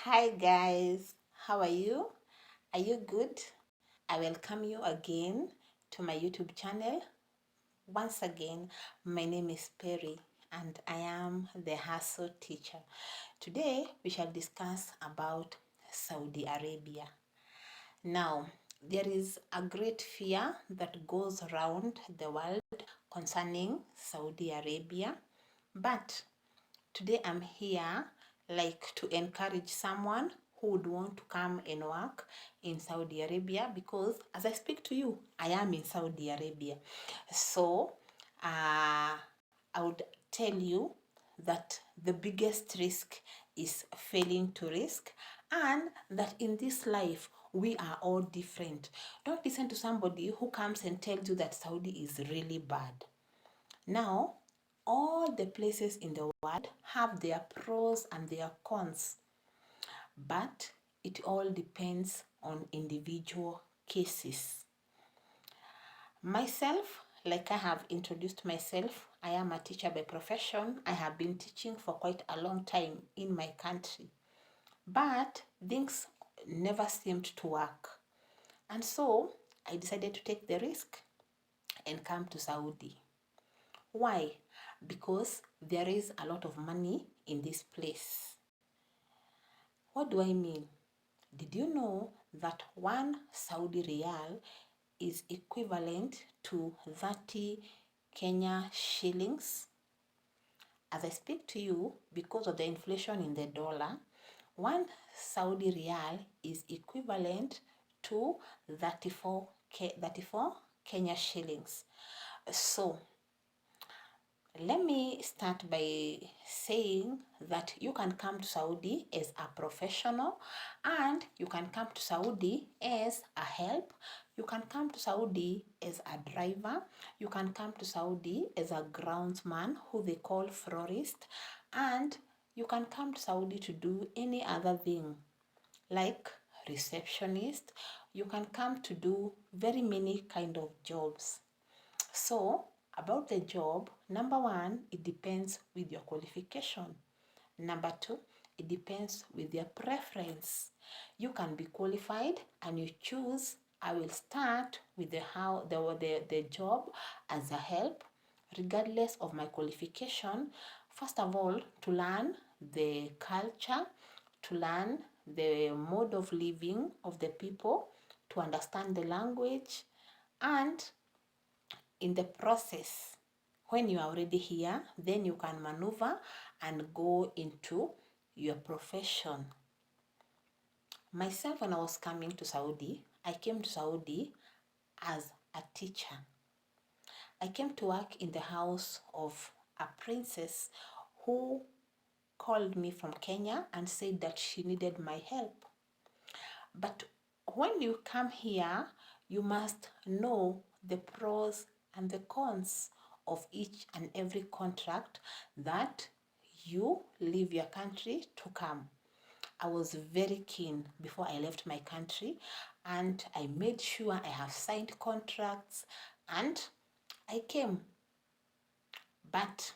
Hi guys, how are you? Are you good? I welcome you again to my YouTube channel. Once again, my name is Perry and I am the Hustle Teacher. Today we shall discuss about Saudi Arabia. Now, there is a great fear that goes around the world concerning Saudi Arabia, but today I'm here to encourage someone who would want to come and work in Saudi Arabia, because as I speak to you, I am in Saudi Arabia. So I would tell you that the biggest risk is failing to risk, and that in this life we are all different. Don't listen to somebody who comes and tells you that Saudi is really bad. Now, all the places in the world have their pros and their cons, but it all depends on individual cases. Myself, like I have introduced myself, I am a teacher by profession. I have been teaching for quite a long time in my country, but things never seemed to work. And so I decided to take the risk and come to Saudi. Why? Because there is a lot of money in this place. What do I mean? Did you know that one Saudi Riyal is equivalent to 30 Kenya shillings? As I speak to you, because of the inflation in the dollar, one Saudi Riyal is equivalent to 34 Kenya shillings. So let me start by saying that you can come to Saudi as a professional, and you can come to Saudi as a help. You can come to Saudi as a driver. You can come to Saudi as a groundsman, who they call florist, and you can come to Saudi to do any other thing like receptionist. You can come to do very many kind of jobs. So, about the job, number one, it depends with your qualification. Number two, it depends with your preference. You can be qualified and you choose, I will start with the job as a help, regardless of my qualification. First of all, to learn the culture, to learn the mode of living of the people, to understand the language, and in the process, when you are already here, then you can maneuver and go into your profession. Myself, when I was coming to Saudi, I came to Saudi as a teacher. I came to work in the house of a princess who called me from Kenya and said that she needed my help. But when you come here, you must know the pros and the cons of each and every contract that you leave your country to come. I was very keen before I left my country, and I made sure I have signed contracts, and I came. But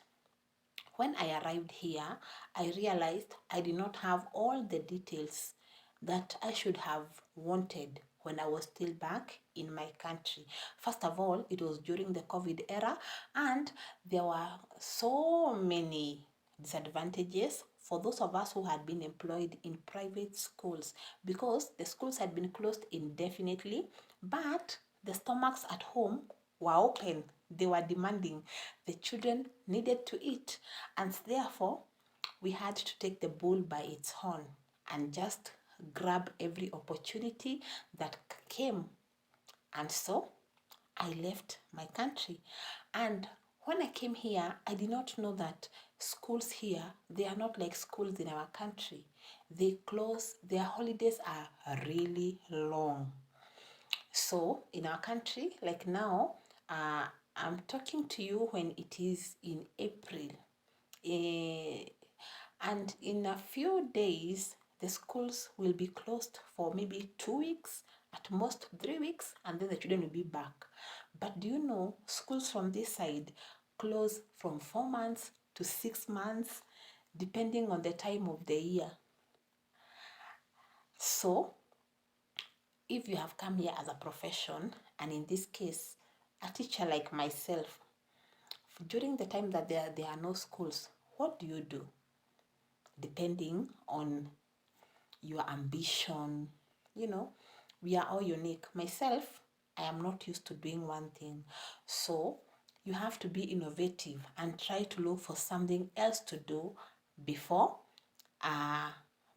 when I arrived here, I realized I did not have all the details that I should have wanted when I was still back in my country. First of all, it was during the COVID era, and there were so many disadvantages for those of us who had been employed in private schools, because the schools had been closed indefinitely, but the stomachs at home were open. They were demanding. The children needed to eat, and therefore we had to take the bull by its horn and just grab every opportunity that came. And so I left my country. And when I came here, I did not know that schools here, they are not like schools in our country. They close, their holidays are really long. So in our country, like now, I'm talking to you when it is in April. And in a few days, the schools will be closed for maybe 2 weeks, at most 3 weeks, and then the children will be back. But do you know, schools from this side close from 4 months to 6 months, depending on the time of the year. So if you have come here as a profession, and in this case, a teacher like myself, during the time that there are no schools, what do you do? Depending on your ambition, we are all unique. Myself, I am not used to doing one thing. So you have to be innovative and try to look for something else to do before uh,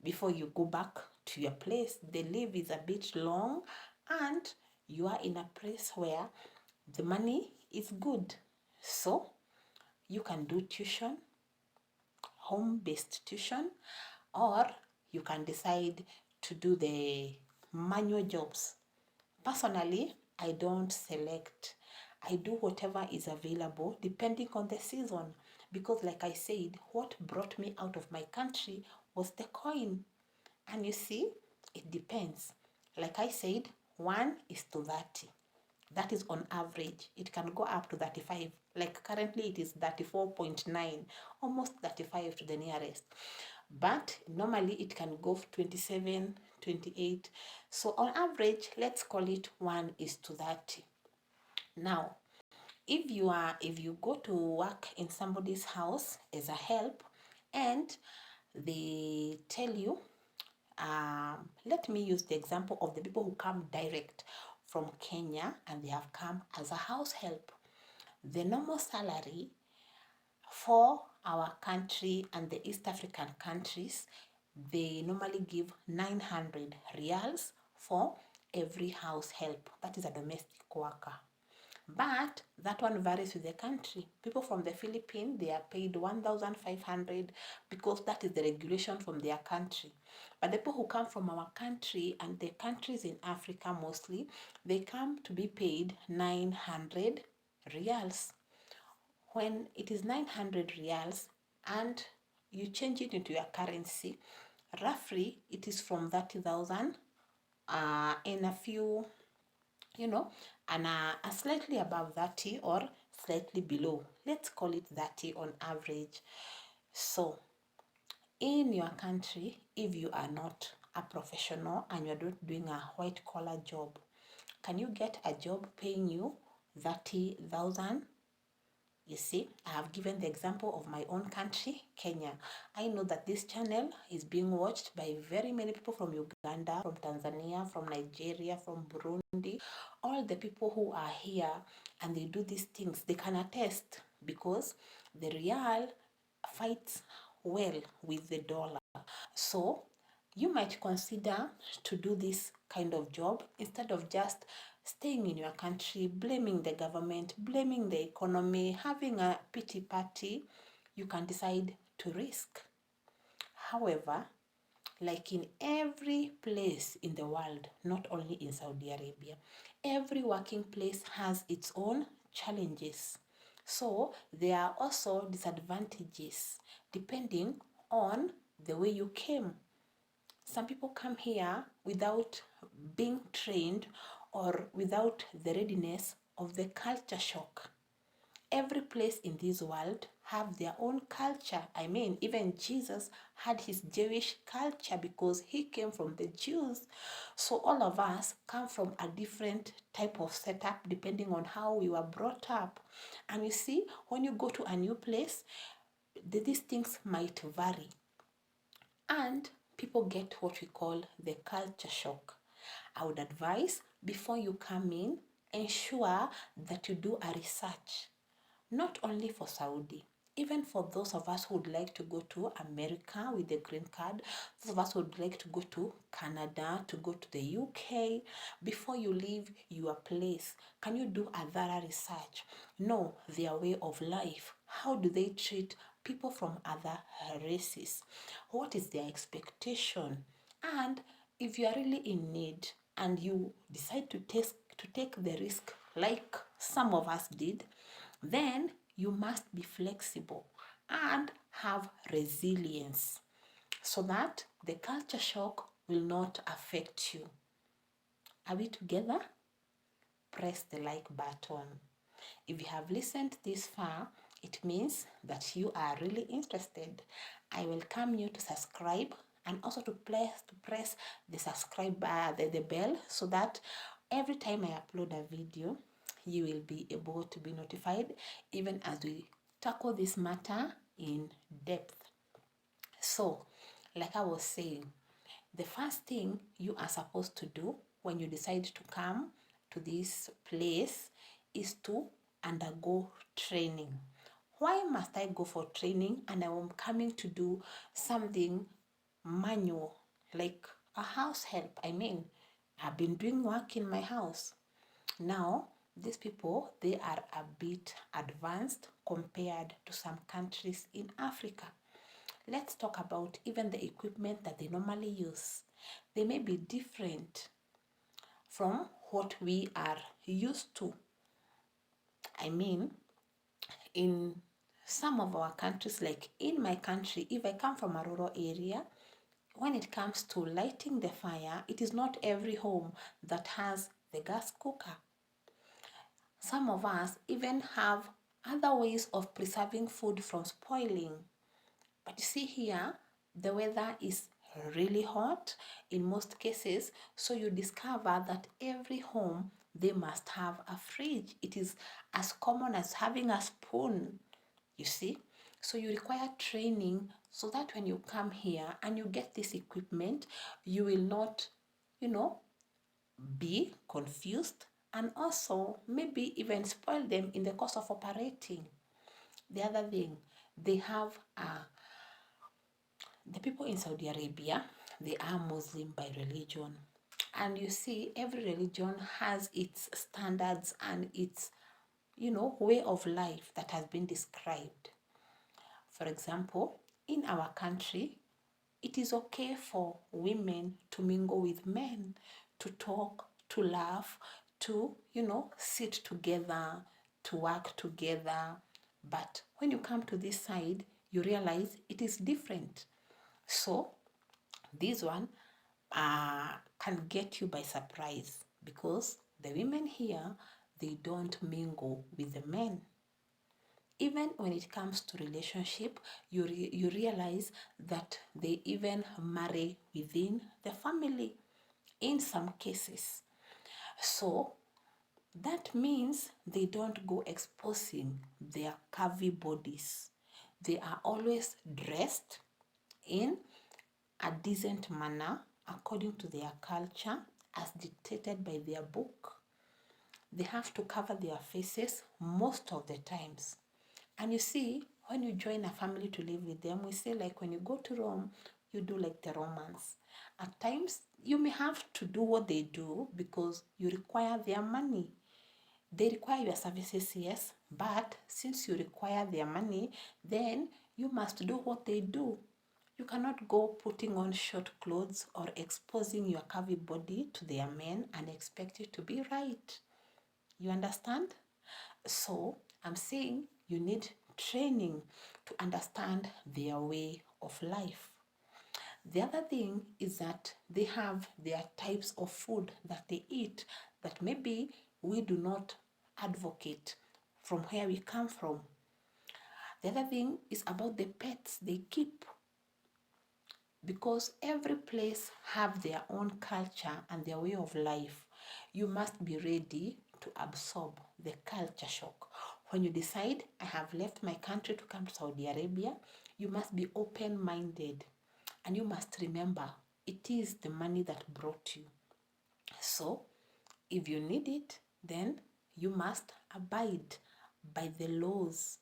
before you go back to your place. The leave is a bit long and you are in a place where the money is good. So you can do tuition, home-based tuition, or you can decide to do the manual jobs. Personally, I don't select. I do whatever is available depending on the season. Because like I said, what brought me out of my country was the coin. And you see, it depends. Like I said, 1:30. That is on average. It can go up to 35. Like currently it is 34.9, almost 35 to the nearest. But normally it can go 27, 28. So on average, let's call it 1:30. Now, if you go to work in somebody's house as a help and they tell you, let me use the example of the people who come direct from Kenya and they have come as a house help. The normal salary for our country and the East African countries, they normally give 900 reals for every house help. That is a domestic worker. But that one varies with the country. People from the Philippines, they are paid 1,500 because that is the regulation from their country. But the people who come from our country and the countries in Africa mostly, they come to be paid 900 reals. When it is 900 reals and you change it into your currency, roughly it is from 30,000 in a few, and a slightly above 30 or slightly below. Let's call it 30 on average. So in your country, if you are not a professional and you're not doing a white collar job, can you get a job paying you 30,000? You see, I have given the example of my own country, Kenya. I know that this channel is being watched by very many people from Uganda, from Tanzania, from Nigeria, from Burundi. All the people who are here and they do these things, they can attest because the real fights well with the dollar. So you might consider to do this kind of job instead of just staying in your country, blaming the government, blaming the economy, having a pity party. You can decide to risk. However, like in every place in the world, not only in Saudi Arabia, every working place has its own challenges. So there are also disadvantages depending on the way you came. Some people come here without being trained or without the readiness of the culture shock. Every place in this world have their own culture. I mean, even Jesus had his Jewish culture because he came from the Jews. So all of us come from a different type of setup depending on how we were brought up. And you see, when you go to a new place, these things might vary. And people get what we call the culture shock. I would advise before you come in, ensure that you do a research, not only for Saudi, even for those of us who would like to go to America with the green card, those of us who would like to go to Canada, to go to the UK, before you leave your place, can you do a thorough research? Know their way of life. How do they treat people from other races? What is their expectation? And if you are really in need and you decide to take the risk like some of us did, then you must be flexible and have resilience so that the culture shock will not affect you. Are we together? Press the like button. If you have listened this far, it means that you are really interested. I welcome you to subscribe and also to press the subscribe the bell, so that every time I upload a video, you will be able to be notified, even as we tackle this matter in depth. So, like I was saying, the first thing you are supposed to do when you decide to come to this place is to undergo training. Why must I go for training and I am coming to do something manual, like a house help? I mean, I've been doing work in my house. Now, these people, they are a bit advanced compared to some countries in Africa. Let's talk about even the equipment that they normally use. They may be different from what we are used to. I mean, in some of our countries, like in my country, if I come from a rural area, when it comes to lighting the fire, it is not every home that has the gas cooker. Some of us even have other ways of preserving food from spoiling. But you see here, the weather is really hot in most cases, so you discover that every home, they must have a fridge. It is as common as having a spoon, you see. So you require training so that when you come here and you get this equipment, you will not, be confused, and also maybe even spoil them in the course of operating. The other thing, they have the people in Saudi Arabia, they are Muslim by religion. And you see, every religion has its standards and its, way of life that has been described. For example, in our country, it is okay for women to mingle with men, to talk, to laugh, to, sit together, to work together. But when you come to this side, you realize it is different. So this one can get you by surprise, because the women here, they don't mingle with the men. Even when it comes to relationship, you realize that they even marry within the family in some cases. So that means they don't go exposing their curvy bodies. They are always dressed in a decent manner according to their culture as dictated by their book. They have to cover their faces most of the times. And you see, when you join a family to live with them, we say, like, when you go to Rome, you do like the Romans. At times, you may have to do what they do because you require their money. They require your services, yes, but since you require their money, then you must do what they do. You cannot go putting on short clothes or exposing your curvy body to their men and expect it to be right. You understand? So I'm saying you need training to understand their way of life. The other thing is that they have their types of food that they eat that maybe we do not advocate from where we come from. The other thing is about the pets they keep, because every place have their own culture and their way of life. You must be ready to absorb the culture shock. When you decide, I have left my country to come to Saudi Arabia, you must be open-minded, and you must remember it is the money that brought you. So if you need it, then you must abide by the laws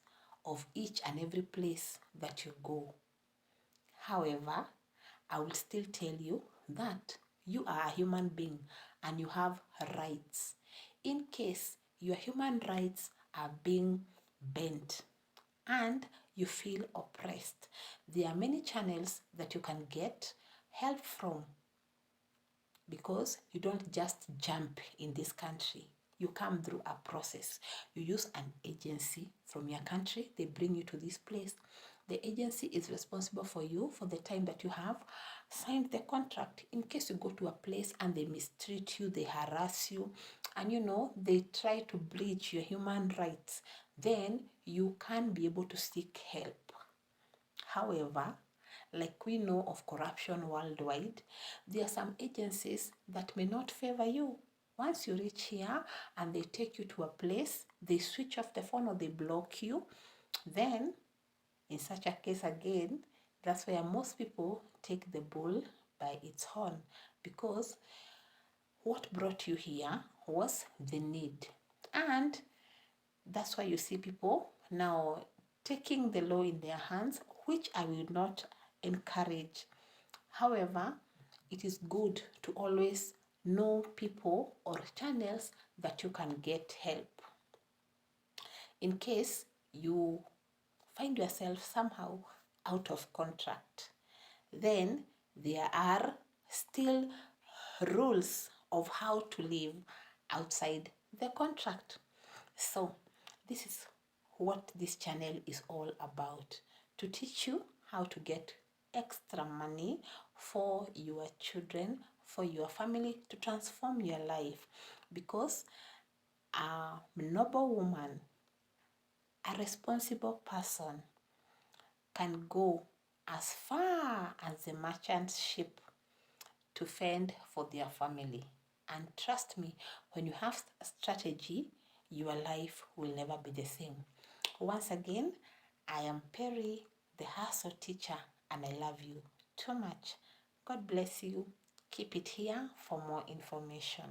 of each and every place that you go. However, I will still tell you that you are a human being and you have rights. In case your human rights are being bent and you feel oppressed, there are many channels that you can get help from, because you don't just jump in this country. You come through a process. You use an agency from your country, they bring you to this place. The agency is responsible for you for the time that you have signed the contract. In case you go to a place and they mistreat you, they harass you, and they try to breach your human rights, then you can be able to seek help. However, like we know of corruption worldwide, there are some agencies that may not favor you. Once you reach here and they take you to a place, they switch off the phone or they block you, then in such a case again, that's where most people take the bull by its horn, because what brought you here was the need. And that's why you see people now taking the law in their hands, which I will not encourage. However, it is good to always know people or channels that you can get help. In case you find yourself somehow out of contract, then there are still rules of how to live outside the contract. So this is what this channel is all about, to teach you how to get extra money for your children, for your family, to transform your life. Because a noble woman, a responsible person, can go as far as the merchant ship to fend for their family. And trust me, when you have a strategy, your life will never be the same. Once again, I am Perry, the hustle teacher, and I love you too much. God bless you. Keep it here for more information.